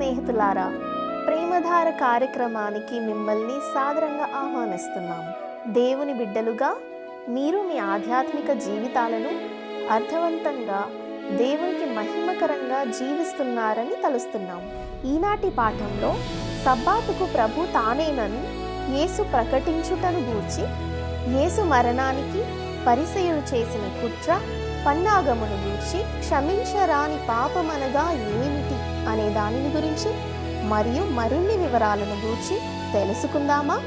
స్నేహితులారా, ప్రేమధార కార్యక్రమానికి మిమ్మల్ని సాదరంగా ఆహ్వానిస్తున్నాం. దేవుని బిడ్డలుగా మీరు మీ ఆధ్యాత్మిక జీవితాలను అర్థవంతంగా దేవునికి మహిమకరంగా జీవిస్తున్నారని తలుస్తున్నాం. ఈనాటి పాఠంలో సబ్బాతుకు ప్రభు తానేనని యేసు ప్రకటించుటను గూర్చి, యేసు మరణానికి పరిసయ్యులు చేసిన కుట్ర పన్నాగమును గూర్చి, క్షమించరాని పాపమనగా ఏమిటి అనే దానిని గురించి మరియు మరిన్ని వివరాలను గూర్చి తెలుసుకుందామా?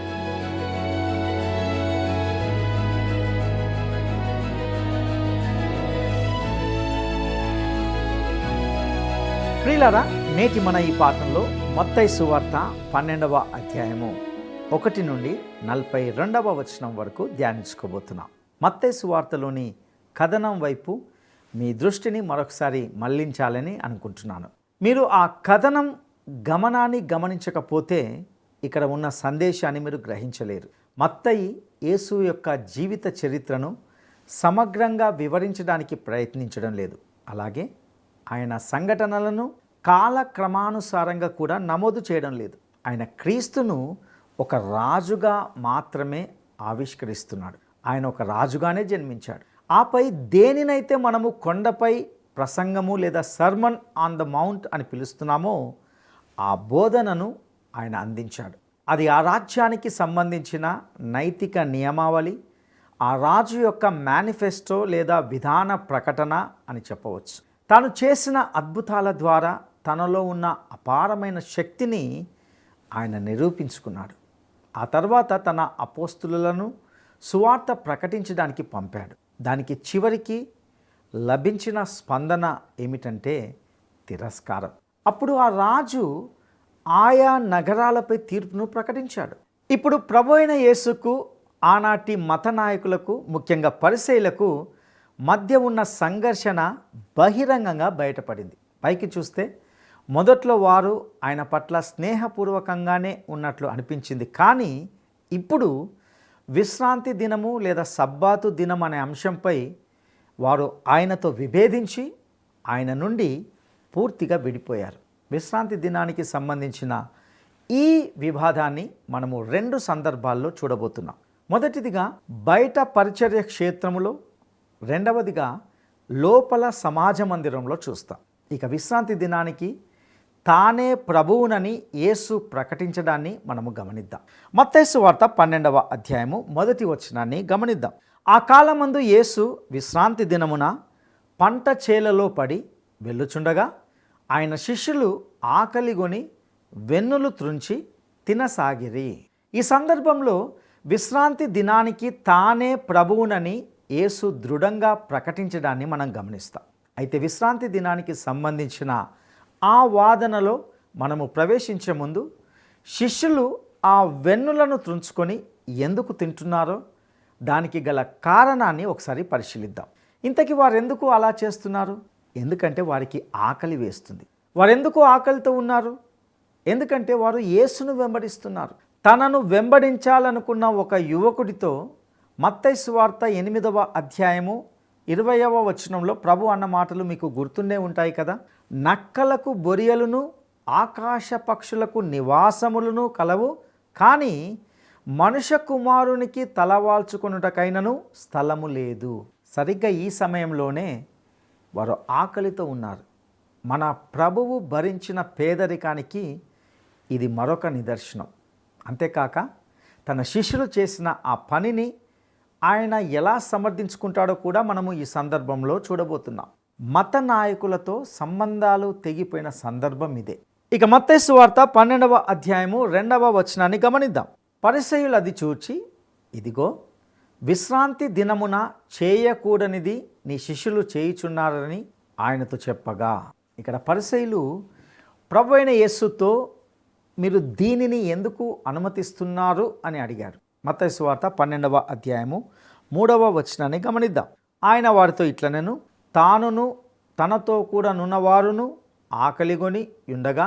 ప్రియులారా, నేటి మన ఈ పాఠంలో మత్తయి సువార్త 12వ అధ్యాయము 1 నుండి 42వ వచనం వరకు ధ్యానించుకోబోతున్నాం. మత్తయి సువార్తలోని కథనం వైపు మీ దృష్టిని మరొకసారి మళ్లించాలని అనుకుంటున్నాను. మీరు ఆ కథనం గమనాన్ని గమనించకపోతే ఇక్కడ ఉన్న సందేశాన్ని మీరు గ్రహించలేరు. మత్తయి యేసు యొక్క జీవిత చరిత్రను సమగ్రంగా వివరించడానికి ప్రయత్నించడం లేదు. అలాగే ఆయన సంఘటనలను కాలక్రమానుసారంగా కూడా నమోదు చేయడం లేదు. ఆయన క్రీస్తును ఒక రాజుగా మాత్రమే ఆవిష్కరిస్తున్నాడు. ఆయన ఒక రాజుగానే జన్మించాడు. ఆపై దేనినైతే మనము కొండపై ప్రసంగము లేదా సర్మన్ ఆన్ ద మౌంట్ అని పిలుస్తున్నామో ఆ బోధనను ఆయన అందించాడు. అది ఆ రాజ్యానికి సంబంధించిన నైతిక నియమావళి, ఆ రాజు యొక్క మేనిఫెస్టో లేదా విధాన ప్రకటన అని చెప్పవచ్చు. తాను చేసిన అద్భుతాల ద్వారా తనలో ఉన్న అపారమైన శక్తిని ఆయన నిరూపించుకున్నాడు. ఆ తర్వాత తన అపోస్తులను సువార్త ప్రకటించడానికి పంపాడు. దానికి చివరికి లభించిన స్పందన ఏమిటంటే తిరస్కారం. అప్పుడు ఆ రాజు ఆయా నగరాలపై తీర్పును ప్రకటించాడు. ఇప్పుడు ప్రభు అయిన యేసుకు ఆనాటి మత నాయకులకు, ముఖ్యంగా పరిసయ్యులకు మధ్య ఉన్న సంఘర్షణ బహిరంగంగా బయటపడింది. పైకి చూస్తే మొదట్లో వారు ఆయన పట్ల స్నేహపూర్వకంగానే ఉన్నట్లు అనిపించింది. కానీ ఇప్పుడు విశ్రాంతి దినము లేదా సబ్బాతు దినం అనే అంశంపై వారు ఆయనతో విభేదించి ఆయన నుండి పూర్తిగా విడిపోయారు. విశ్రాంతి దినానికి సంబంధించిన ఈ వివాదాన్ని మనము 2 సందర్భాల్లో చూడబోతున్నాం. మొదటిదిగా బయట పరిచర్య క్షేత్రములో, రెండవదిగా లోపల సమాజ మందిరంలో చూస్తాం. ఇక విశ్రాంతి దినానికి తానే ప్రభువునని యేసు ప్రకటించడాన్ని మనము గమనిద్దాం. మత్తయి సువార్త 12వ అధ్యాయము 1వ వచనాన్ని గమనిద్దాం. ఆ కాలమందు యేసు విశ్రాంతి దినమున పంట చేలలో పడి వెళ్ళుచుండగా ఆయన శిష్యులు ఆకలిగొని వెన్నులు త్రుంచి తినసాగిరి. ఈ సందర్భంలో విశ్రాంతి దినానికి తానే ప్రభువునని యేసు దృఢంగా ప్రకటించడాన్ని మనం గమనిస్తాం. అయితే విశ్రాంతి దినానికి సంబంధించిన ఆ వాదనలో మనము ప్రవేశించే ముందు శిష్యులు ఆ వెన్నులను త్రుంచుకొని ఎందుకు తింటున్నారో దానికి గల కారణాన్ని ఒకసారి పరిశీలిద్దాం. ఇంతకీ వారు ఎందుకు అలా చేస్తున్నారు? ఎందుకంటే వారికి ఆకలి వేస్తుంది. వారు ఎందుకు ఆకలితో ఉన్నారు? ఎందుకంటే వారు యేసును వెంబడిస్తున్నారు. తనను వెంబడించాలనుకున్న ఒక యువకుడితో మత్తయి సువార్త 8వ అధ్యాయము 20వ వచనంలో ప్రభు అన్న మాటలు మీకు గుర్తుండే ఉంటాయి కదా. నక్కలకు బొరియలును ఆకాశ పక్షులకు నివాసములను కలవు, కానీ మనుష్య కుమారునికి తలవాల్చుకొనుటకైనను స్థలము లేదు. సరిగ్గా ఈ సమయంలోనే వారు ఆకలితో ఉన్నారు. మన ప్రభువు భరించిన పేదరికానికి ఇది మరొక నిదర్శనం. అంతేకాక తన శిష్యులు చేసిన ఆ పనిని ఆయన ఎలా సమర్థించుకుంటాడో కూడా మనము ఈ సందర్భంలో చూడబోతున్నాం. మత నాయకులతో సంబంధాలు తెగిపోయిన సందర్భం ఇదే. ఇక మత్తయి సువార్త 12వ అధ్యాయము 2వ వచనాన్ని గమనిద్దాం. పరిసయ్యులు అది చూచి, ఇదిగో విశ్రాంతి దినమున చేయకూడనిది నీ శిష్యులు చేయుచున్నారని ఆయనతో చెప్పగా. ఇక్కడ పరిసయ్యులు ప్రభు అయిన యేసుతో మీరు దీనిని ఎందుకు అనుమతిస్తున్నారు అని అడిగారు. మత్తయి సువార్త 12వ అధ్యాయము 3వ వచనాన్ని గమనిద్దాం. ఆయన వారితో ఇట్లనెను, తానును తనతో కూడా నున్నవారును ఆకలిగొని ఉండగా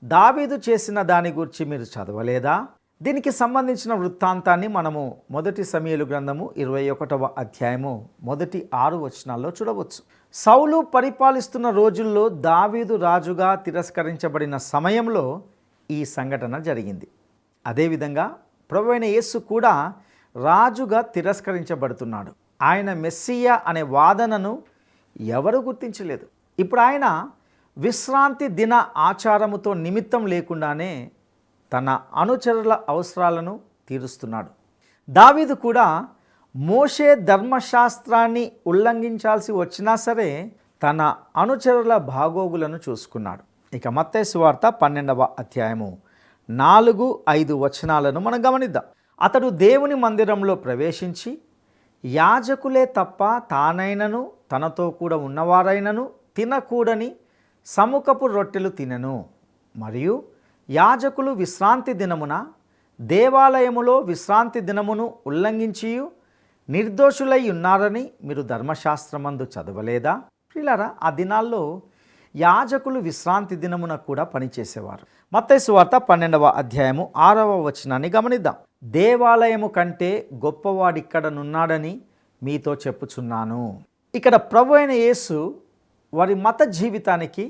దావీదు చేసిన దాని గురించి మీరు చదవలేదా? దీనికి సంబంధించిన వృత్తాంతాన్ని మనము 1 సమూయేలు గ్రంథము 21వ అధ్యాయము 1-6 వచనాల్లో చూడవచ్చు. సౌలు పరిపాలిస్తున్న రోజుల్లో దావీదు రాజుగా తిరస్కరించబడిన సమయంలో ఈ సంఘటన జరిగింది. అదేవిధంగా ప్రభువైన యేసు కూడా రాజుగా తిరస్కరించబడుతున్నాడు. ఆయన మెస్సియా అనే వాదనను ఎవరు గుర్తించలేదు. ఇప్పుడు ఆయన విశ్రాంతి దిన ఆచారముతో నిమిత్తం లేకుండానే తన అనుచరుల అవసరాలను తీరుస్తున్నాడు. దావీదు కూడా మోషే ధర్మశాస్త్రాన్ని ఉల్లంఘించాల్సి వచ్చినా సరే తన అనుచరుల బాగోగులను చూసుకున్నాడు. ఇక మత్తయి సువార్త 12వ అధ్యాయము 4-5 వచనాలను మనం గమనిద్దాం. అతడు దేవుని మందిరంలో ప్రవేశించి యాజకులే తప్ప తానైనను తనతో కూడా ఉన్నవారైనను తినకూడని సముఖపు రొట్టెలు తినెను. మరియు యాజకులు విశ్రాంతి దినమున దేవాలయములో విశ్రాంతి దినమును ఉల్లంఘించియు నిర్దోషులై ఉన్నారని మీరు ధర్మశాస్త్రమందు చదవలేదా? ప్రియులారా, ఆ దినాల్లో యాజకులు విశ్రాంతి దినమున కూడా పనిచేసేవారు. మత్తయి సువార్త 12వ అధ్యాయము 6వ వచనాన్ని గమనిద్దాం. దేవాలయము కంటే గొప్పవాడిక్కడనున్నాడని మీతో చెప్పుచున్నాను. ఇక్కడ ప్రభు అయిన యేసు వారి మత జీవితానికి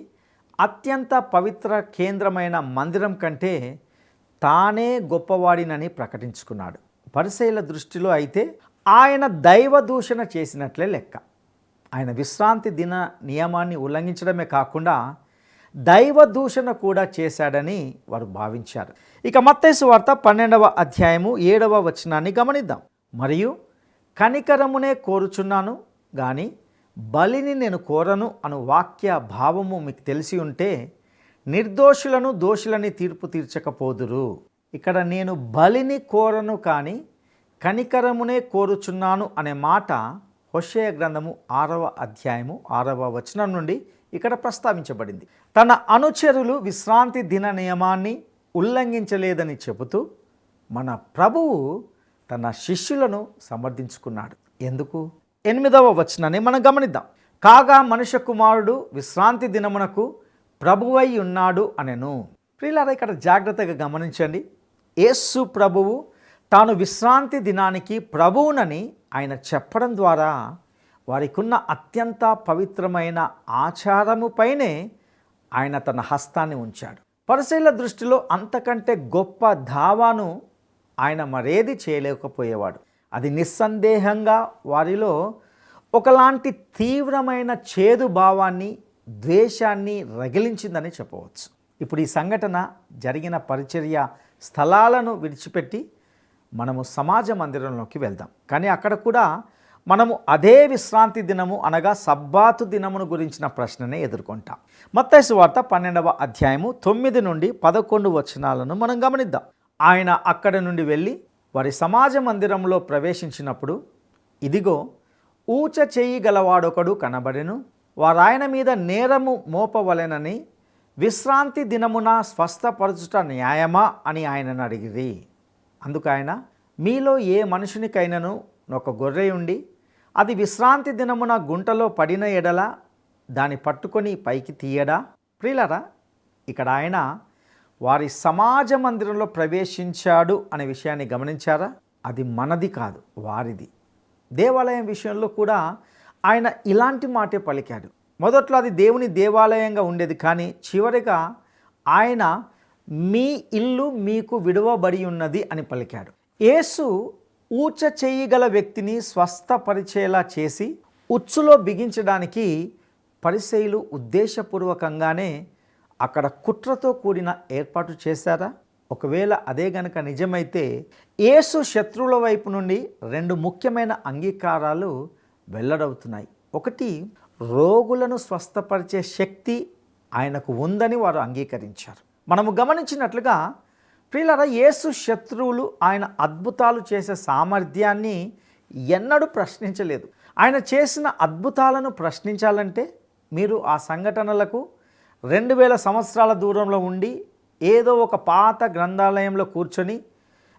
అత్యంత పవిత్ర కేంద్రమైన మందిరం కంటే తానే గొప్పవాడినని ప్రకటించుకున్నాడు. పరిసయ్యుల దృష్టిలో అయితే ఆయన దైవ దూషణ చేసినట్లే లెక్క. ఆయన విశ్రాంతి దిన నియమాన్ని ఉల్లంఘించడమే కాకుండా దైవ దూషణ కూడా చేశాడని వారు భావించారు. ఇక మత్తయి సువార్త 12వ అధ్యాయము 7వ వచనాన్ని గమనిద్దాం. మరియు కనికరమునే కోరుచున్నాను గాని బలిని నేను కోరను అను వాక్య భావము మీకు తెలిసి ఉంటే నిర్దోషులను దోషులని తీర్పు తీర్చకపోదురు. ఇక్కడ నేను బలిని కోరను కానీ కనికరమునే కోరుచున్నాను అనే మాట హోషేయ గ్రంథము 6వ అధ్యాయము 6వ వచనం నుండి ఇక్కడ ప్రస్తావించబడింది. తన అనుచరులు విశ్రాంతి దిన నియమాన్ని ఉల్లంఘించలేదని చెబుతూ మన ప్రభువు తన శిష్యులను సమర్థించుకున్నాడు. ఎందుకు? 8వ వచనాన్ని మనం గమనిద్దాం. కాగా మనుష్య కుమారుడు విశ్రాంతి దినమునకు ప్రభువై ఉన్నాడు అనెను. ప్రియులారా, ఇక్కడ జాగ్రత్తగా గమనించండి. యేసు ప్రభువు తాను విశ్రాంతి దినానికి ప్రభువునని ఆయన చెప్పడం ద్వారా వారికున్న అత్యంత పవిత్రమైన ఆచారముపైనే ఆయన తన హస్తాన్ని ఉంచాడు. పరిసయ్యుల దృష్టిలో అంతకంటే గొప్ప దావాను ఆయన మరేది చేయలేకపోయేవాడు. అది నిస్సందేహంగా వారిలో ఒకలాంటి తీవ్రమైన చేదు భావాన్ని, ద్వేషాన్ని రగిలించిందని చెప్పవచ్చు. ఇప్పుడు ఈ సంఘటన జరిగిన పరిచర్య స్థలాలను విడిచిపెట్టి మనము సమాజ మందిరంలోకి వెళ్దాం. కానీ అక్కడ కూడా మనము అదే విశ్రాంతి దినము అనగా సబ్బాతు దినమును గురించిన ప్రశ్ననే ఎదుర్కొంటాం. మత్తయి సువార్త 12వ అధ్యాయము 9 నుండి 11 వచనాలను మనం గమనిద్దాం. ఆయన అక్కడి నుండి వెళ్ళి వారి సమాజ మందిరంలో ప్రవేశించినప్పుడు ఇదిగో ఊచ చెయ్యి గలవాడొకడు కనబడెను. వారాయన మీద నేరము మోపవలెనని విశ్రాంతి దినమున స్వస్థపరచుట న్యాయమా అని ఆయనను అడిగిరి. అందుకు ఆయన, మీలో ఏ మనుషునికైనను ఒక గొర్రె ఉండి అది విశ్రాంతి దినమున గుంటలో పడిన ఎడల దాన్ని పట్టుకొని పైకి తీయడా? ప్రియులారా, ఇక్కడ ఆయన వారి సమాజ మందిరంలో ప్రవేశించాడు అనే విషయాన్ని గమనించారా? అది మనది కాదు, వారిది. దేవాలయం విషయంలో కూడా ఆయన ఇలాంటి మాటే పలికాడు. మొదట్లో అది దేవుని దేవాలయంగా ఉండేది, కానీ చివరిగా ఆయన మీ ఇల్లు మీకు విడువబడి ఉన్నది అని పలికాడు. యేసు ఊచ చేయగల వ్యక్తిని స్వస్థపరిచేలా చేసి ఉచ్చులో బిగించడానికి పరిసయ్యులు ఉద్దేశపూర్వకంగానే అక్కడ కుట్రతో కూడిన ఏర్పాటు చేశారా? ఒకవేళ అదే గనక నిజమైతే యేసు శత్రువుల వైపు నుండి 2 ముఖ్యమైన అంగీకారాలు వెల్లడవుతున్నాయి. ఒకటి, రోగులను స్వస్థపరిచే శక్తి ఆయనకు ఉందని వారు అంగీకరించారు. మనము గమనించినట్లుగా ప్రియులారా, యేసు శత్రువులు ఆయన అద్భుతాలు చేసే సామర్థ్యాన్ని ఎన్నడూ ప్రశ్నించలేదు. ఆయన చేసిన అద్భుతాలను ప్రశ్నించాలంటే మీరు ఆ సంఘటనలకు 2000 సంవత్సరాల దూరంలో ఉండి ఏదో ఒక పాత గ్రంథాలయంలో కూర్చొని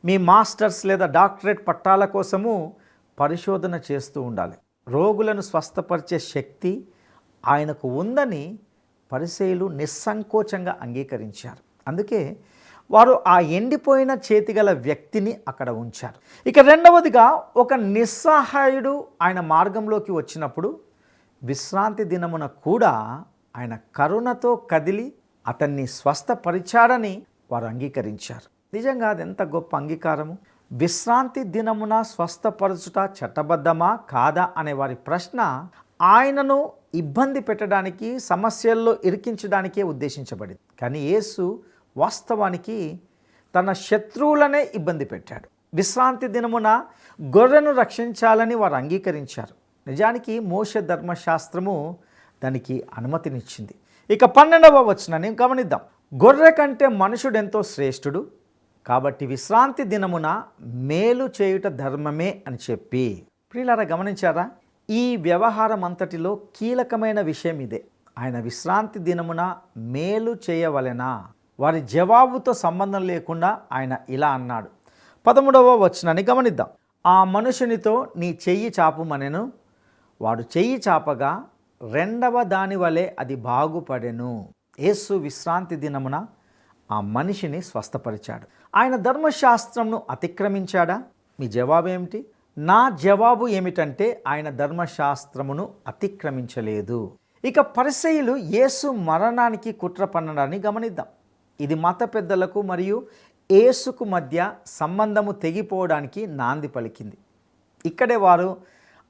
మీ మాస్టర్స్ లేదా డాక్టరేట్ పట్టాల కోసము పరిశోధన చేస్తూ ఉండాలి. రోగులను స్వస్థపరిచే శక్తి ఆయనకు ఉందని పరిసయ్యులు నిస్సంకోచంగా అంగీకరించారు. అందుకే వారు ఆ ఎండిపోయిన చేతిగల వ్యక్తిని అక్కడ ఉంచారు. ఇక రెండవదిగా, ఒక నిస్సహాయుడు ఆయన మార్గంలోకి వచ్చినప్పుడు విశ్రాంతి దినమున కూడా ఆయన కరుణతో కదిలి అతన్ని స్వస్థపరిచాడని వారు అంగీకరించారు. నిజంగా అది ఎంత గొప్ప అంగీకారము. విశ్రాంతి దినమున స్వస్థపరచుట చట్టబద్ధమా కాదా అనే వారి ప్రశ్న ఆయనను ఇబ్బంది పెట్టడానికి, సమస్యల్లో ఇరికించడానికే ఉద్దేశించబడింది. కానీ యేసు వాస్తవానికి తన శత్రువులనే ఇబ్బంది పెట్టాడు. విశ్రాంతి దినమున గొర్రెను రక్షించాలని వారు అంగీకరించారు. నిజానికి మోషే ధర్మశాస్త్రము దానికి అనుమతినిచ్చింది. ఇక 12వ వచనాన్ని గమనిద్దాం. గొర్రె కంటే మనుషుడు ఎంతో శ్రేష్ఠుడు, కాబట్టి విశ్రాంతి దినమున మేలు చేయుట ధర్మమే అని చెప్పి. ప్రియులారా, గమనించారా? ఈ వ్యవహారం అంతటిలో కీలకమైన విషయం ఇదే. ఆయన విశ్రాంతి దినమున మేలు చేయవలెనా? వారి జవాబుతో సంబంధం లేకుండా ఆయన ఇలా అన్నాడు. 13వ వచనాన్ని గమనిద్దాం. ఆ మనుషునితో నీ చెయ్యి చాపుమనెను. వాడు చెయ్యి చాపగా రెండవ దాని వలె అది బాగుపడెను. యేసు విశ్రాంతి దినమున ఆ మనిషిని స్వస్థపరిచాడు. ఆయన ధర్మశాస్త్రంను అతిక్రమించాడా? మీ జవాబు ఏమిటి? నా జవాబు ఏమిటంటే ఆయన ధర్మశాస్త్రమును అతిక్రమించలేదు. ఇక పరిసయ్యులు యేసు మరణానికి కుట్ర పన్నడాన్ని గమనిద్దాం. ఇది మత పెద్దలకు మరియు యేసుకు మధ్య సంబంధము తెగిపోవడానికి నాంది పలికింది. ఇక్కడే వారు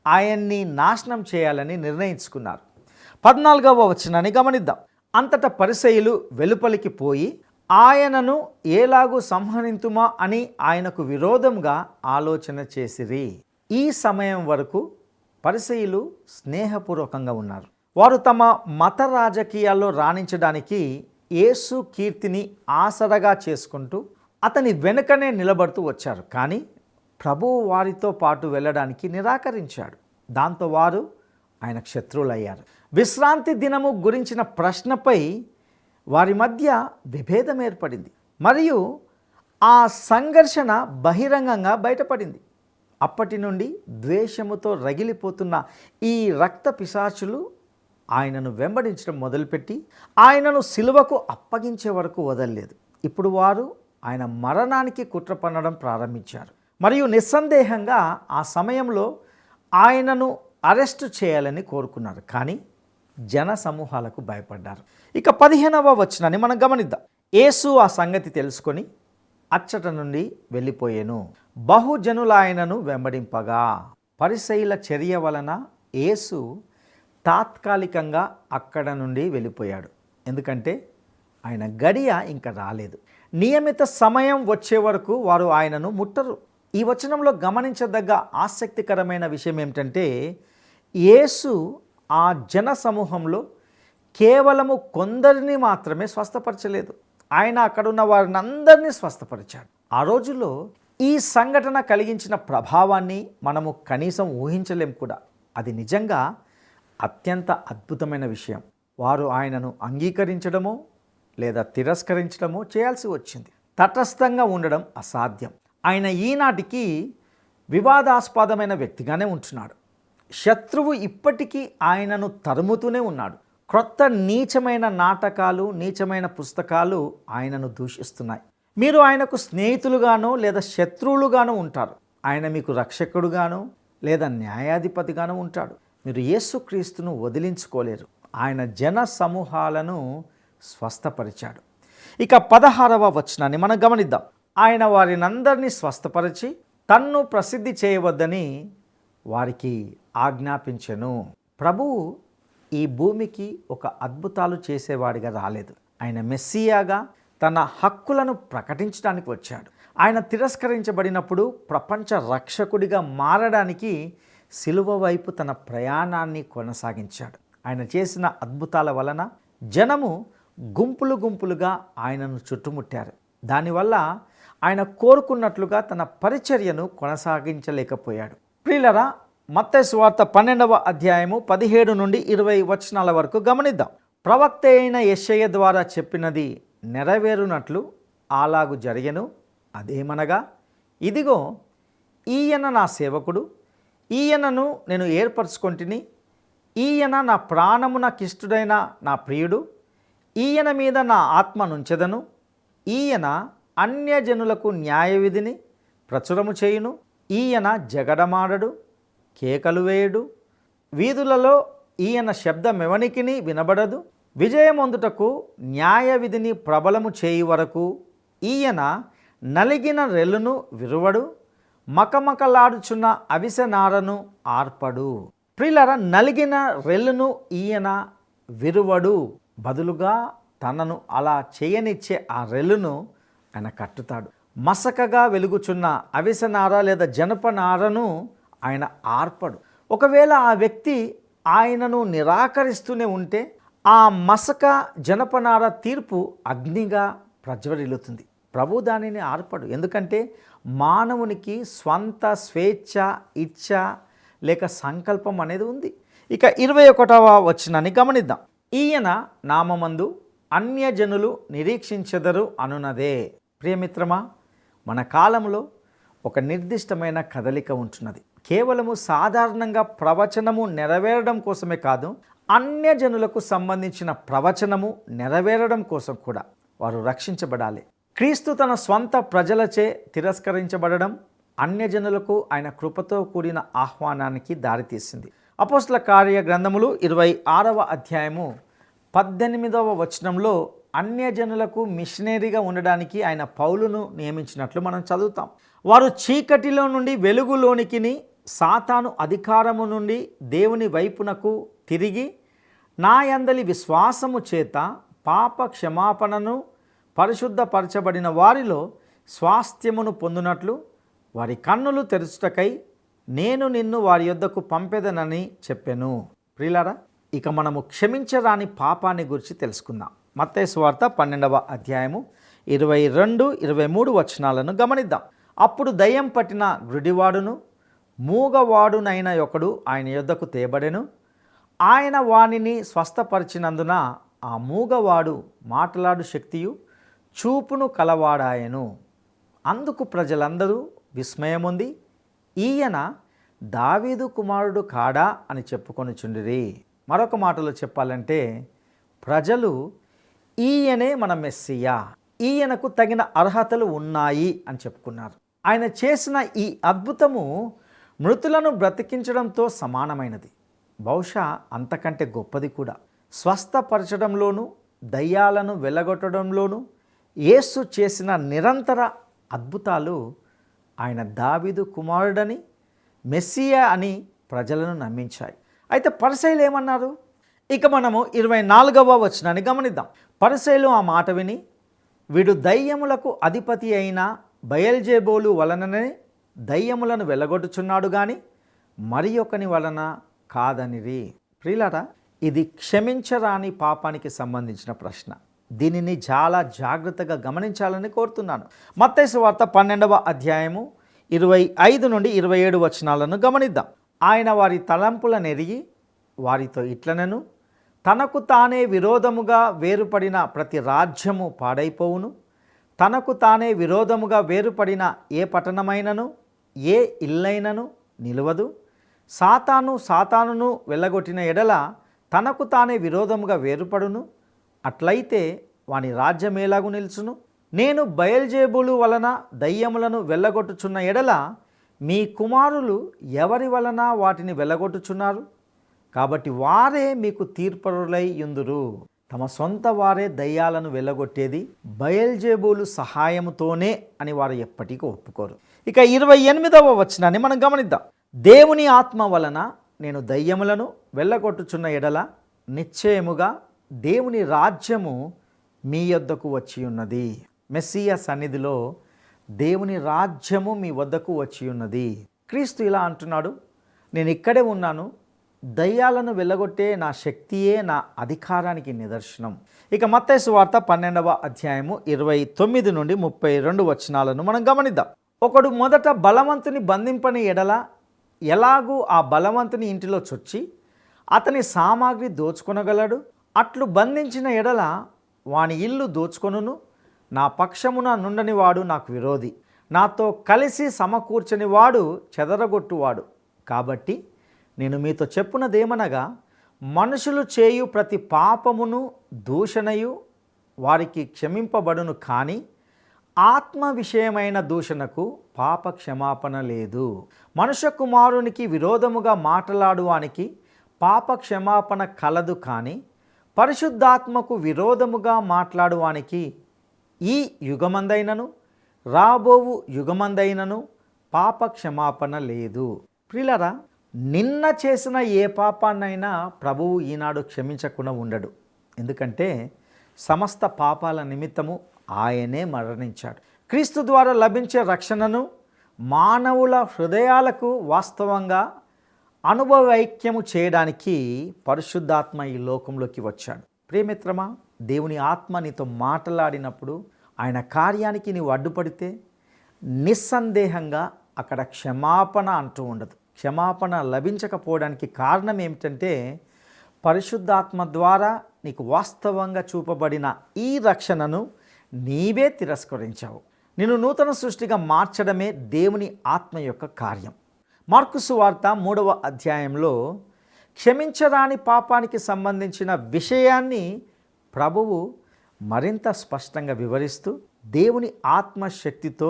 ఆయన్ని నాశనం చేయాలని నిర్ణయించుకున్నారు. 14వ వచనాన్ని గమనిద్దాం. అంతటా పరిసయ్యులు వెలుపలికి పోయి ఆయనను ఏలాగు సంహరింతుమా అని ఆయనకు విరోధంగా ఆలోచన చేసిరి. ఈ సమయం వరకు పరిసయ్యులు స్నేహపూర్వకంగా ఉన్నారు. వారు తమ మత రాజకీయాల్లో రాణించడానికి యేసు కీర్తిని ఆసరగా చేసుకుంటూ అతని వెనుకనే నిలబడుతూ వచ్చారు. కానీ ప్రభువు వారితో పాటు వెళ్ళడానికి నిరాకరించాడు. దాంతో వారు ఆయనకు శత్రువులయ్యారు. విశ్రాంతి దినము గురించిన ప్రశ్నపై వారి మధ్య విభేదం ఏర్పడింది మరియు ఆ సంఘర్షణ బహిరంగంగా బయటపడింది. అప్పటి నుండి ద్వేషముతో రగిలిపోతున్న ఈ రక్త పిశాచులు ఆయనను వెంబడించడం మొదలుపెట్టి ఆయనను సిలువకు అప్పగించే వరకు వదలలేదు. ఇప్పుడు వారు ఆయన మరణానికి కుట్ర పన్నడం ప్రారంభించారు మరియు నిస్సందేహంగా ఆ సమయంలో ఆయనను అరెస్టు చేయాలని కోరుకున్నారు. కానీ జన సమూహాలకు భయపడ్డారు. ఇక 15వ వచనాన్ని మనం గమనిద్దాం. యేసు ఆ సంగతి తెలుసుకొని అచ్చట నుండి వెళ్ళిపోయాను. బహుజనులు ఆయనను వెంబడింపగా పరిసయ్యుల చర్య వలన యేసు తాత్కాలికంగా అక్కడ నుండి వెళ్ళిపోయాడు. ఎందుకంటే ఆయన గడియ ఇంకా రాలేదు. నియమిత సమయం వచ్చే వరకు వారు ఆయనను ముట్టరు. ఈ వచనంలో గమనించదగ్గ ఆసక్తికరమైన విషయం ఏమిటంటే యేసు ఆ జన సమూహంలో కేవలము కొందరిని మాత్రమే స్వస్థపరచలేదు. ఆయన అక్కడున్న వారిని అందరినీ స్వస్థపరిచాడు. ఆ రోజుల్లో ఈ సంఘటన కలిగించిన ప్రభావాన్ని మనము కనీసం ఊహించలేం కూడా. అది నిజంగా అత్యంత అద్భుతమైన విషయం. వారు ఆయనను అంగీకరించడమో లేదా తిరస్కరించడమో చేయాల్సి వచ్చింది. తటస్థంగా ఉండడం అసాధ్యం. ఆయన ఈనాటికి వివాదాస్పదమైన వ్యక్తిగానే ఉంటున్నాడు. శత్రువు ఇప్పటికీ ఆయనను తరుముతూనే ఉన్నాడు. క్రొత్త నీచమైన నాటకాలు, నీచమైన పుస్తకాలు ఆయనను దూషిస్తున్నాయి. మీరు ఆయనకు స్నేహితులుగానో లేదా శత్రువులుగానో ఉంటారు. ఆయన మీకు రక్షకుడుగానో లేదా న్యాయాధిపతిగానో ఉంటాడు. మీరు యేసుక్రీస్తును వదిలించుకోలేరు. ఆయన జన సమూహాలను స్వస్థపరిచాడు. ఇక 16వ వచనాన్ని మనం గమనిద్దాం. ఆయన వారినందరినీ స్వస్థపరిచి తన్ను ప్రసిద్ధి చేయవద్దని వారికి ఆజ్ఞాపించెను. ప్రభువు ఈ భూమికి ఒక అద్భుతాలు చేసేవాడిగా రాలేదు. ఆయన మెస్సియాగా తన హక్కులను ప్రకటించడానికి వచ్చాడు. ఆయన తిరస్కరించబడినప్పుడు ప్రపంచ రక్షకుడిగా మారడానికి సిలువ వైపు తన ప్రయాణాన్ని కొనసాగించాడు. ఆయన చేసిన అద్భుతాల వలన జనము గుంపులు గుంపులుగా ఆయనను చుట్టుముట్టారు. దానివల్ల ఆయన కోరుకున్నట్లుగా తన పరిచర్యను కొనసాగించలేకపోయాడు. ప్రియులరా, మత్తయి సువార్త 12వ అధ్యాయము 17 నుండి 20 వచనాల వరకు గమనిద్దాం. ప్రవక్త అయిన యెషయా ద్వారా చెప్పినది నెరవేరునట్లు అలాగు జరిగెను. అదేమనగా, ఇదిగో ఈయన నా సేవకుడు, ఈయనను నేను ఏర్పరచుకొంటిని, ఈయన నా ప్రాణము నాకిష్టుడైన నా ప్రియుడు, ఈయన మీద నా ఆత్మ నుంచెదను, ఈయన అన్యజనులకు న్యాయవిధిని ప్రచురము చేయును, ఈయన జగడమాడడు, కేకలు వేయుడు, వీధులలో ఈయన శబ్దమెవనికిని వినబడదు. విజయమొందుటకు న్యాయ విధిని ప్రబలము చేయి వరకు ఈయన నలిగిన రెల్లును విరువడు, మకమకలాడుచున్న అవిసెనారను ఆర్పడు. ప్రియులారా, నలిగిన రెల్లును ఈయన విరువడు, బదులుగా తనను అలా చేయనిచ్చే ఆ రెల్లును ఆయన కట్టుతాడు. మసకగా వెలుగుచున్న అవిసెనార లేదా జనపనారను ఆయన ఆర్పడు. ఒకవేళ ఆ వ్యక్తి ఆయనను నిరాకరిస్తూనే ఉంటే ఆ మసక జనపనార తీర్పు అగ్నిగా ప్రజ్వరిల్లుతుంది. ప్రభు దానిని ఆర్పడు. ఎందుకంటే మానవునికి స్వంత స్వేచ్ఛ, ఇచ్ఛ లేక సంకల్పం అనేది ఉంది. ఇక 21వ వచనాన్ని గమనిద్దాం. ఈయన నామమందు అన్యజనులు నిరీక్షించెదరు అనునదే. ప్రియమిత్రమా, మన కాలంలో ఒక నిర్దిష్టమైన కదలిక ఉంటున్నది. కేవలము సాధారణంగా ప్రవచనము నెరవేరడం కోసమే కాదు, అన్యజనులకు సంబంధించిన ప్రవచనము నెరవేరడం కోసం కూడా వారు రక్షించబడాలి. క్రీస్తు తన స్వంత ప్రజలచే తిరస్కరించబడడం అన్యజనులకు ఆయన కృపతో కూడిన ఆహ్వానానికి దారితీసింది. అపోస్తల కార్య గ్రంథములు 26వ అధ్యాయము 18వ వచనంలో అన్యజనులకు మిషనరీగా ఉండడానికి ఆయన పౌలును నియమించినట్లు మనం చదువుతాం. వారు చీకటిలో నుండి వెలుగులోనికిని, సాతాను అధికారము నుండి దేవుని వైపునకు తిరిగి నా యందలి విశ్వాసము చేత పాప క్షమాపణను పరిశుద్ధపరచబడిన వారిలో స్వాస్థ్యమును పొందునట్లు వారి కన్నులు తెరుచుటకై నేను నిన్ను వారి యొద్దకు పంపెదనని చెప్పెను. ప్రియులారా, ఇక మనము క్షమించరాని పాపాన్ని గురించి తెలుసుకుందాం. మత్తయి సువార్త 12వ అధ్యాయము 22, 23 వచనాలను గమనిద్దాం. అప్పుడు దయ్యం పట్టిన గ్రుడివాడును మూగవాడునైన ఒకడు ఆయన యొద్దకు తేబడెను. ఆయన వానిని స్వస్థపరిచినందున ఆ మూగవాడు మాట్లాడు శక్తియు చూపును కలవాడాయెను. అందుకు ప్రజలందరూ విస్మయముంది, ఈయన దావీదు కుమారుడు కాడా అని చెప్పుకొనుచుండిరి. మరొక మాటలో చెప్పాలంటే ప్రజలు ఈయనే మన మెస్సియా, ఈయనకు తగిన అర్హతలు ఉన్నాయి అని చెప్పుకున్నారు. ఆయన చేసిన ఈ అద్భుతము మృతులను బ్రతికించడంతో సమానమైనది, బహుశా అంతకంటే గొప్పది కూడా. స్వస్థపరచడంలోనూ దయ్యాలను వెళ్ళగొట్టడంలోనూ యేసు చేసిన నిరంతర అద్భుతాలు ఆయన దావీదు కుమారుడని, మెస్సియా అని ప్రజలను నమ్మించాయి. అయితే పరిసయ్యులు ఏమన్నారు? ఇక మనము 24వ వచనాన్ని గమనిద్దాం. పరిసయ్యులు ఆ మాట విని, వీడు దయ్యములకు అధిపతి అయిన బయల్జెబూలు వలననే దయ్యములను వెళ్ళగొట్టుచున్నాడు గాని మరి ఒకని వలన కాదనిరి. ప్రియులారా, ఇది క్షమించరాని పాపానికి సంబంధించిన ప్రశ్న. దీనిని చాలా జాగ్రత్తగా గమనించాలని కోరుతున్నాను. మత్తయి సువార్త 12వ అధ్యాయము 25 నుండి 27 వచనాలను గమనిద్దాం. ఆయన వారి తలంపులను ఎరిగి వారితో ఇట్లనెను, తనకు తానే విరోధముగా వేరుపడిన ప్రతి రాజ్యము పాడైపోవును, తనకు తానే విరోధముగా వేరుపడిన ఏ పట్టణమైనను ఏ ఇల్లైనను నిలువదు. సాతానును వెళ్ళగొట్టిన ఎడల తనకు తానే విరోధముగా వేరుపడును, అట్లయితే వాని రాజ్యం ఎలాగు నిలుచును? నేను బయల్జెబూలు వలన దయ్యములను వెళ్ళగొట్టుచున్న ఎడల మీ కుమారులు ఎవరి వలన వాటిని వెళ్ళగొట్టుచున్నారు? కాబట్టి వారే మీకు తీర్పరులై యుందురు. తమ సొంత వారే దయ్యాలను వెళ్ళగొట్టేది బయల్జెబూలు సహాయముతోనే అని వారు ఎప్పటికీ ఒప్పుకోరు. ఇక 28వ వచనాన్ని మనం గమనిద్దాం. దేవుని ఆత్మ వలన నేను దయ్యములను వెళ్ళగొట్టుచున్న ఎడల నిశ్చయముగా దేవుని రాజ్యము మీ యొద్దకు వచ్చి ఉన్నది. మెస్సియా సన్నిధిలో దేవుని రాజ్యము మీ వద్దకు వచ్చి ఉన్నది. క్రీస్తు ఇలా అంటున్నాడు, నేను ఇక్కడే ఉన్నాను, దయ్యాలను వెళ్ళగొట్టే నా శక్తియే నా అధికారానికి నిదర్శనం. ఇక మత్తయి సువార్త 12వ అధ్యాయము 29 నుండి 32 వచనాలను మనం గమనిద్దాం. ఒకడు మొదట బలవంతుని బంధింపని ఎడల ఎలాగూ ఆ బలవంతుని ఇంటిలో చొచ్చి అతని సామాగ్రి దోచుకొనగలడు? అట్లు బంధించిన ఎడల వాని ఇల్లు దోచుకొనును. నా పక్షమున నుండని వాడు నాకు విరోధి, నాతో కలిసి సమకూర్చని వాడు చెదరగొట్టువాడు. కాబట్టి నేను మీతో చెప్పున్నదేమనగా, మనుషులు చేయు ప్రతి పాపమును దూషణయు వారికి క్షమింపబడును, కానీ ఆత్మ విషయమైన దూషణకు పాప క్షమాపణ లేదు. మనుష్య కుమారునికి విరోధముగా మాట్లాడువానికి పాప క్షమాపణ కలదు, కానీ పరిశుద్ధాత్మకు విరోధముగా మాట్లాడువానికి ఈ యుగమందైనను రాబోవు యుగమందైనను పాప క్షమాపణ లేదు. ప్రియులారా, నిన్న చేసిన ఏ పాపాన్నైనా ప్రభువు ఈనాడు క్షమించకుండా ఉండడు. ఎందుకంటే సమస్త పాపాల నిమిత్తము ఆయనే మరణించాడు. క్రీస్తు ద్వారా లభించే రక్షణను మానవుల హృదయాలకు వాస్తవంగా అనుభవైక్యము చేయడానికి పరిశుద్ధాత్మ ఈ లోకంలోకి వచ్చాడు. ప్రియమిత్రమా, దేవుని ఆత్మ నీతో మాట్లాడినప్పుడు ఆయన కార్యానికి నీవు అడ్డుపడితే నిస్సందేహంగా అక్కడ క్షమాపణ అంటూ ఉండదు. క్షమాపణ లభించకపోవడానికి కారణం ఏమిటంటే పరిశుద్ధాత్మ ద్వారా నీకు వాస్తవంగా చూపబడిన ఈ రక్షణను నీవే తిరస్కరించావు. నిన్ను నూతన సృష్టిగా మార్చడమే దేవుని ఆత్మ యొక్క కార్యం. మార్కు సువార్త 3వ అధ్యాయంలో క్షమించరాని పాపానికి సంబంధించిన విషయాన్ని ప్రభువు మరింత స్పష్టంగా వివరిస్తూ, దేవుని ఆత్మశక్తితో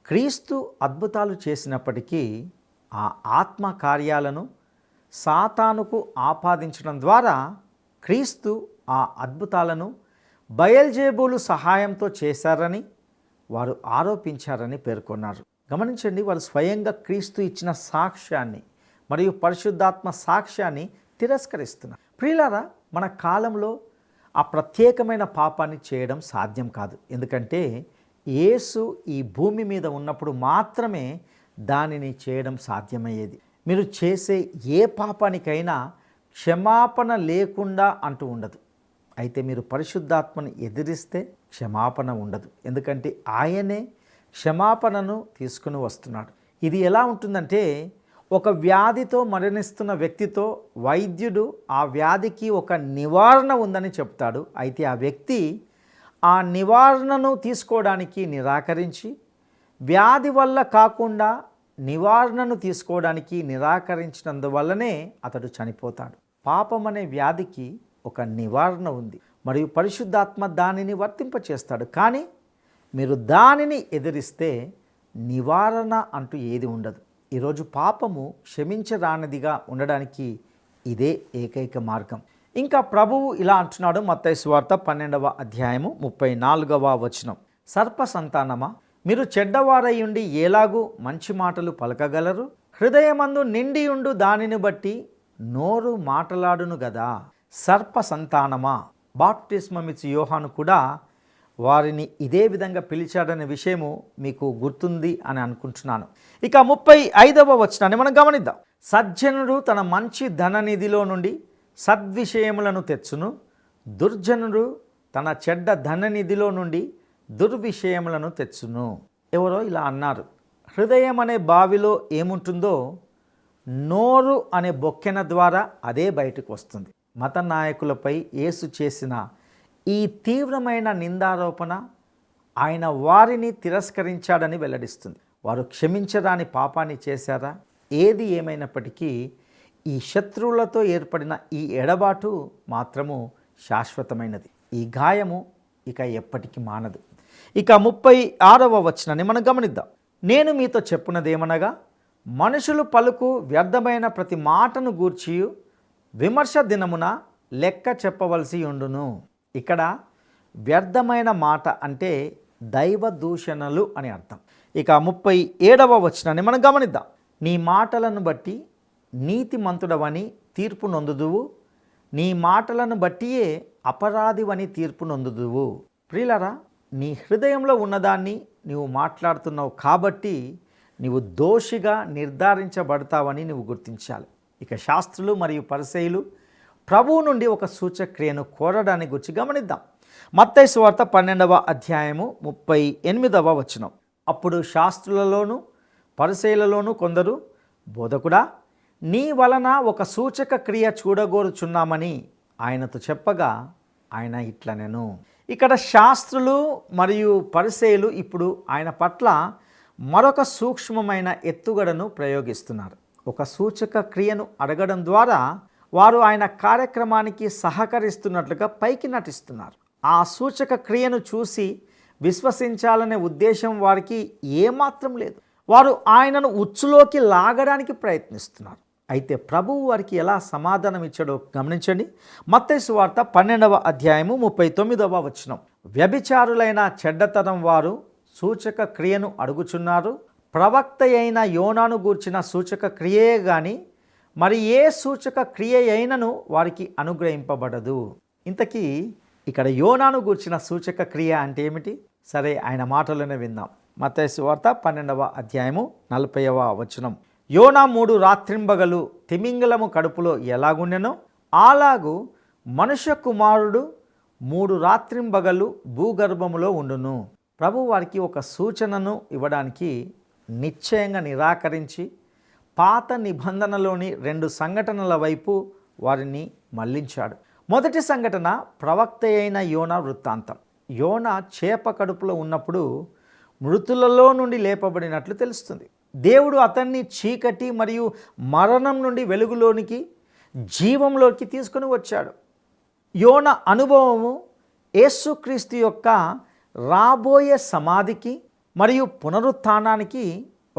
క్రీస్తు అద్భుతాలు చేసినప్పటికీ ఆ ఆత్మ కార్యాలను సాతానుకు ఆపాదించడం ద్వారా క్రీస్తు ఆ అద్భుతాలను బయల్జేబూలు సహాయంతో చేశారని వారు ఆరోపించారని పేర్కొన్నారు. గమనించండి, వారు స్వయంగా క్రీస్తు ఇచ్చిన సాక్ష్యాన్ని మరియు పరిశుద్ధాత్మ సాక్ష్యాన్ని తిరస్కరిస్తున్నారు. ప్రియులారా, మన కాలంలో ఆ ప్రత్యేకమైన పాపాన్ని చేయడం సాధ్యం కాదు. ఎందుకంటే యేసు ఈ భూమి మీద ఉన్నప్పుడు మాత్రమే దానిని చేయడం సాధ్యమయ్యేది. మీరు చేసే ఏ పాపానికైనా క్షమాపణ లేకుండా అంటూ ఉండదు. అయితే మీరు పరిశుద్ధాత్మను ఎదిరిస్తే క్షమాపణ ఉండదు. ఎందుకంటే ఆయనే క్షమాపణను తీసుకుని వస్తున్నాడు. ఇది ఎలా ఉంటుందంటే, ఒక వ్యాధితో మరణిస్తున్న వ్యక్తితో వైద్యుడు ఆ వ్యాధికి ఒక నివారణ ఉందని చెప్తాడు. అయితే ఆ వ్యక్తి ఆ నివారణను తీసుకోవడానికి నిరాకరించి, వ్యాధి వల్ల కాకుండా నివారణను తీసుకోవడానికి నిరాకరించినందువల్లనే అతడు చనిపోతాడు. పాపం అనే వ్యాధికి ఒక నివారణ ఉంది మరియు పరిశుద్ధాత్మ దానిని వర్తింపచేస్తాడు. కానీ మీరు దానిని ఎదిరిస్తే నివారణ అంటూ ఏది ఉండదు. ఈరోజు పాపము క్షమించరానిదిగా ఉండడానికి ఇదే ఏకైక మార్గం. ఇంకా ప్రభువు ఇలా అంటున్నాడు, మత్తయి సువార్త 12వ అధ్యాయము 34వ వచనం. సర్ప సంతానమా, మీరు చెడ్డవారై ఉండి ఎలాగూ మంచి మాటలు పలకగలరు? హృదయమందు నిండియుండు దానిని బట్టి నోరు మాటలాడును గదా. సర్ప సంతానమా, బాప్టిస్మమిచ్చి యోహాను కూడా వారిని ఇదే విధంగా పిలిచాడనే విషయము మీకు గుర్తుంది అని అనుకుంటున్నాను. ఇక 35వ వచనాన్ని మనం గమనిద్దాం. సజ్జనుడు తన మంచి ధననిధిలో నుండి సద్విషయములను తెచ్చును, దుర్జనుడు తన చెడ్డ ధననిధిలో నుండి దుర్విషయములను తెచ్చును. ఎవరో ఇలా అన్నారు, హృదయం అనే బావిలో ఏముంటుందో నోరు అనే బొక్కెన ద్వారా అదే బయటకు వస్తుంది. మత నాయకులపై యేసు చేసిన ఈ తీవ్రమైన నిందారోపణ ఆయన వారిని తిరస్కరించాడని వెల్లడిస్తుంది. వారు క్షమించరాని పాపాన్ని చేశారా? ఏది ఏమైనప్పటికీ ఈ శత్రువులతో ఏర్పడిన ఈ ఎడబాటు మాత్రము శాశ్వతమైనది. ఈ గాయము ఇక ఎప్పటికీ మానదు. ఇక 36వ వచనాన్ని మనం గమనిద్దాం. నేను మీతో చెప్పున్నదేమనగా, మనుషులు పలుకు వ్యర్థమైన ప్రతి మాటను గూర్చి విమర్శ దినమున లెక్క చెప్పవలసి ఉండును. ఇక్కడ వ్యర్థమైన మాట అంటే దైవ దూషణలు అని అర్థం. ఇక 37వ వచనాన్ని మనం గమనిద్దాం. నీ మాటలను బట్టి నీతిమంతుడవని తీర్పు నొందుదువు, నీ మాటలను బట్టియే అపరాధివని తీర్పు నొందుదువు. ప్రియులారా, నీ హృదయంలో ఉన్నదాన్ని నీవు మాట్లాడుతున్నావు కాబట్టి నీవు దోషిగా నిర్ధారించబడతావని నువ్వు గుర్తించాలి. ఇక శాస్త్రులు మరియు పరిసయ్యులు ప్రభువు నుండి ఒక సూచక్రియను కోరడాన్ని గురించి గమనిద్దాం. మత్తయి సువార్త 12వ అధ్యాయము 38వ వచనం. అప్పుడు శాస్త్రులలోను పరిసయ్యులలోను కొందరు, బోధకుడా, నీ వలన ఒక సూచక క్రియ చూడగోరుచున్నామని ఆయనతో చెప్పగా ఆయన ఇట్లనెను. ఇక్కడ శాస్త్రులు మరియు పరిసయ్యులు ఇప్పుడు ఆయన పట్ల మరొక సూక్ష్మమైన ఎత్తుగడను ప్రయోగిస్తున్నారు. ఒక సూచక క్రియను అడగడం ద్వారా వారు ఆయన కార్యక్రమానికి సహకరిస్తున్నట్లుగా పైకి నటిస్తున్నారు. ఆ సూచక క్రియను చూసి విశ్వసించాలనే ఉద్దేశం వారికి ఏమాత్రం లేదు. వారు ఆయనను ఉచ్చులోకి లాగడానికి ప్రయత్నిస్తున్నారు. అయితే ప్రభువు వారికి ఎలా సమాధానం ఇచ్చాడో గమనించండి. మత్తయి సువార్త 12వ అధ్యాయము 39వ వచనం. వ్యభిచారులైన చెడ్డతనం వారు సూచక క్రియను అడుగుచున్నారు. ప్రవక్త అయిన యోనాను గూర్చిన సూచక క్రియే గాని మరి ఏ సూచక క్రియ అయినను వారికి అనుగ్రహింపబడదు. ఇంతకీ ఇక్కడ యోనాను గూర్చిన సూచక క్రియ అంటే ఏమిటి? సరే, ఆయన మాటలోనే విందాం. మత్తయి సువార్త 12వ అధ్యాయము 40వ వచనం. యోనా 3 రాత్రింబగలు తిమింగలము కడుపులో ఎలాగుండెనో అలాగు మనుష్య కుమారుడు 3 రాత్రింబగలు భూగర్భములో ఉండును. ప్రభు వారికి ఒక సూచనను ఇవ్వడానికి నిశ్చయంగా నిరాకరించి పాత నిబంధనలోని 2 సంఘటనల వైపు వారిని మళ్లించాడు. మొదటి సంఘటన ప్రవక్త అయిన యోనా వృత్తాంతం. యోనా చేప కడుపులో ఉన్నప్పుడు మృతులలో నుండి లేపబడినట్లు తెలుస్తుంది. దేవుడు అతన్ని చీకటి మరియు మరణం నుండి వెలుగులోనికి, జీవంలోకి తీసుకొని వచ్చాడు. యోనా అనుభవము యేసుక్రీస్తు యొక్క రాబోయే సమాధికి మరియు పునరుత్థానానికి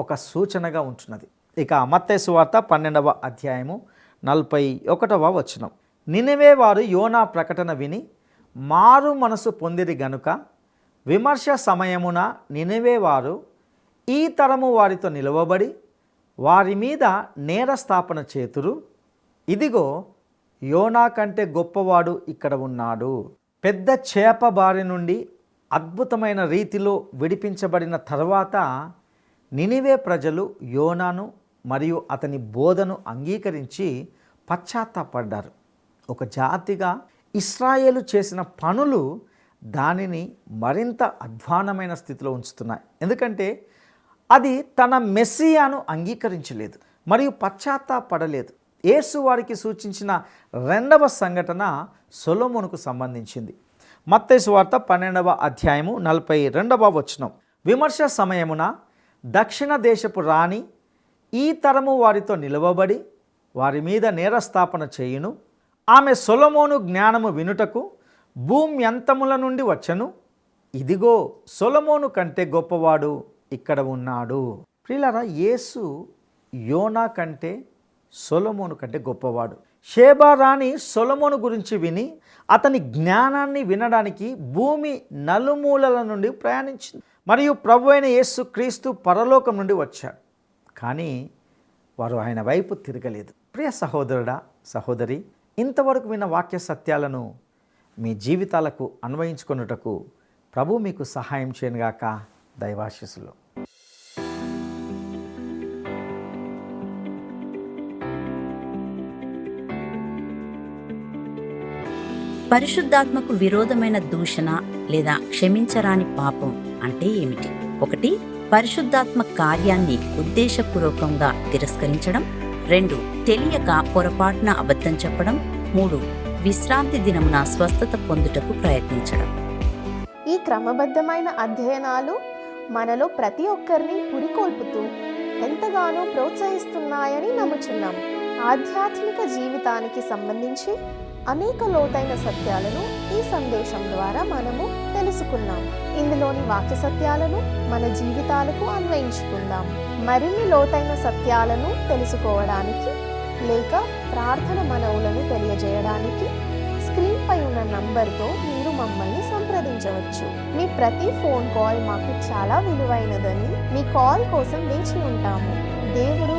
ఒక సూచనగా ఉంటున్నది. ఇక మత్తయి సువార్త 12వ అధ్యాయము 41వ వచనం. నినవే వారు యోనా ప్రకటన విని మారు మనసు పొందిరి గనుక విమర్శ సమయమున నినవే వారు ఈ తరము వారితో నిలవబడి వారి మీద నేరస్థాపన చేతురు. ఇదిగో యోనా కంటే గొప్పవాడు ఇక్కడ ఉన్నాడు. పెద్ద చేప బారి నుండి అద్భుతమైన రీతిలో విడిపించబడిన తర్వాత నినివే ప్రజలు యోనాను మరియు అతని బోధను అంగీకరించి పశ్చాత్తాపడ్డారు. ఒక జాతిగా ఇశ్రాయేలు చేసిన పనులు దానిని మరింత అధ్వానమైన స్థితిలో ఉంచుతున్నాయి. ఎందుకంటే అది తన మెస్సియాను అంగీకరించలేదు మరియు పశ్చాత్తాపడలేదు. యేసు వారికి సూచించిన 2వ సంఘటన సొలొమోనుకు సంబంధించింది. మత్తయి సువార్త 12వ అధ్యాయము 42వ వచనం. విమర్శ సమయమున దక్షిణ దేశపు రాణి ఈ తరము వారితో నిలవబడి వారి మీద నేరస్థాపన చేయును. ఆమె సొలొమోను జ్ఞానము వినుటకు భూమ్యంతముల నుండి వచ్చెను. ఇదిగో సొలొమోను కంటే గొప్పవాడు ఇక్కడ ఉన్నాడు. ప్రియులారా, యేసు యోనా కంటే సొలొమోను కంటే గొప్పవాడు. షేబా రాణి సొలొమోను గురించి విని అతని జ్ఞానాన్ని వినడానికి భూమి నలుమూలల నుండి ప్రయాణించింది. మరియు ప్రభు అయిన యేసు క్రీస్తు పరలోకం నుండి వచ్చాడు. కానీ వారు ఆయన వైపు తిరగలేదు. ప్రియ సహోదరుడా, సహోదరి, ఇంతవరకు విన్న వాక్య సత్యాలను మీ జీవితాలకు అన్వయించుకొనుటకు ప్రభు మీకు సహాయం చేయనుగాక. దైవాశీస్సులు. పరిశుద్ధాత్మకు విరోధమైన దూషణ లేదా క్షమించరాని పాపం అంటే ఏమిటి? 1. పరిశుద్ధాత్మ కార్యాన్ని ఉద్దేశపూర్వకంగా తిరస్కరించడం. 2. తెలియక పొరపాటున అబద్ధం చెప్పడం. 3. విశ్రాంతి దినమున స్వస్థత పొందుటకు ప్రయత్నించడం. ఈ క్రమబద్ధమైన అధ్యయనాలు మనలో ప్రతి ఒక్కరిని పురికొల్పుతూ ఎంతగానో ప్రోత్సహిస్తున్నాయని నమ్ముచున్నాం. ఆధ్యాత్మిక జీవితానికి సంబంధించి అనేక లోతైన సత్యాలను ఈ సందేశం ద్వారా మనము తెలుసుకున్నాం. ఇందులోని వాక్య సత్యాలను మన జీవితాలకు అన్వయించుకుందాం. మరిన్ని లోతైన సత్యాలను తెలుసుకోవడానికి లేక ప్రార్థన మనవులను తెలియజేయడానికి స్క్రీన్ పై ఉన్న నంబర్తో మీరు మమ్మల్ని సంప్రదించవచ్చు. మీ ప్రతి ఫోన్ కాల్ మాకు చాలా విలువైనదని మీ కాల్ కోసం వేచి ఉంటాము. దేవుడు